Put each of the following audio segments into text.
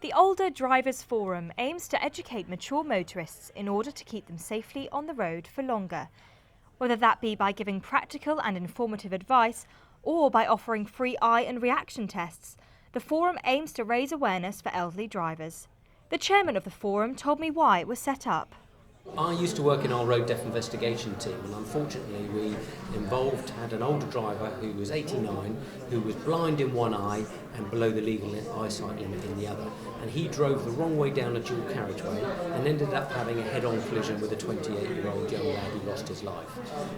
The Older Drivers Forum aims to educate mature motorists in order to keep them safely on the road for longer, whether that be by giving practical and informative advice or by offering free eye and reaction tests. The forum aims to raise awareness for elderly drivers. The chairman of the forum told me why it was set up. I used to work in our road death investigation team, and unfortunately we had an older driver who was 89, who was blind in one eye and below the legal eyesight limit in the other. And he drove the wrong way down a dual carriageway and ended up having a head-on collision with a 28-year-old young lad who lost his life.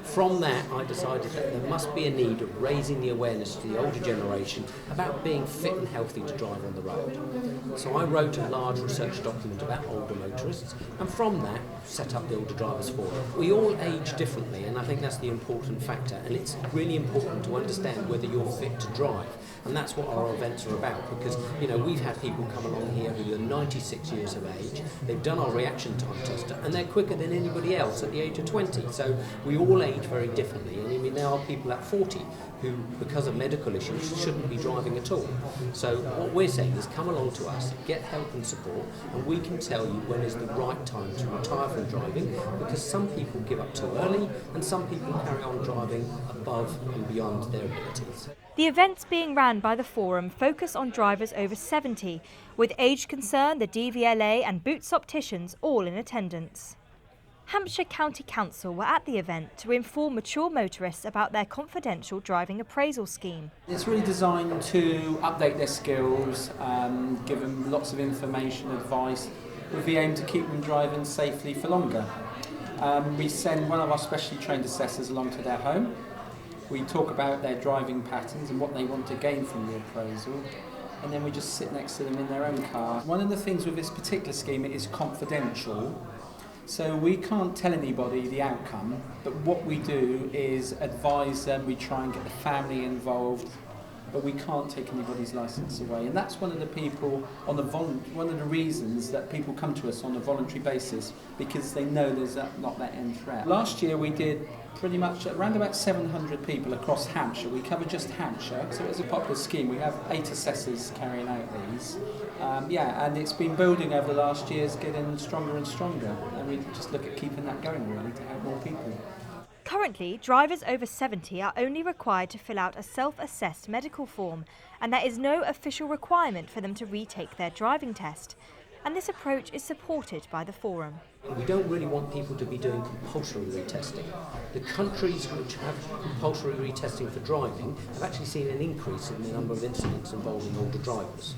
From that, I decided that there must be a need of raising the awareness to the older generation about being fit and healthy to drive on the road. So I wrote a large research document about older motorists, and from that set up the Older Drivers Forum. We all age differently, and I think that's the important factor, and it's really important to understand whether you're fit to drive. And that's what our events are about, because we've had people come along here who are 96 years of age, they've done our reaction time test, and they're quicker than anybody else at the age of 20. So we all age very differently, and there are people at 40 who, because of medical issues, shouldn't be driving at all. So what we're saying is come along to us, get help and support, and we can tell you when is the right time to retire from driving, because some people give up too early and some people carry on driving above and beyond their abilities. The events being ran by the forum focus on drivers over 70, with Age Concern, the DVLA and Boots Opticians all in attendance. Hampshire County Council were at the event to inform mature motorists about their confidential driving appraisal scheme. It's really designed to update their skills, give them lots of information, advice, with the aim to keep them driving safely for longer. We send one of our specially trained assessors along to their home. We talk about their driving patterns and what they want to gain from the appraisal, and then we just sit next to them in their own car. One of the things with this particular scheme, it is confidential, so we can't tell anybody the outcome, but what we do is advise them, we try and get the family involved, but we can't take anybody's licence away. And that's one of the people one of the reasons that people come to us on a voluntary basis, because they know there's not that end threat. Last year we did pretty much around about 700 people across Hampshire. We covered just Hampshire, so it's a popular scheme. We have 8 assessors carrying out these. And it's been building over the last years, getting stronger and stronger, and we just look at keeping that going really to help more people. Currently, drivers over 70 are only required to fill out a self-assessed medical form, and there is no official requirement for them to retake their driving test. And this approach is supported by the forum. We don't really want people to be doing compulsory retesting. The countries which have compulsory retesting for driving have actually seen an increase in the number of incidents involving older drivers.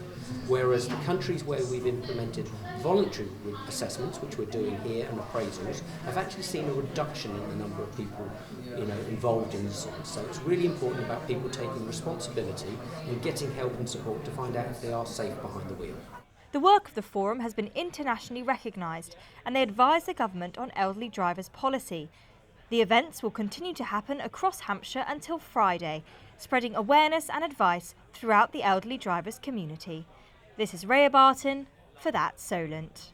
Whereas the countries where we've implemented voluntary assessments, which we're doing here, and appraisals, have actually seen a reduction in the number of people involved in this. So it's really important about people taking responsibility and getting help and support to find out if they are safe behind the wheel. The work of the forum has been internationally recognised, and they advise the government on elderly drivers policy. The events will continue to happen across Hampshire until Friday, spreading awareness and advice throughout the elderly drivers community. This is Rhea Barton for That Solent.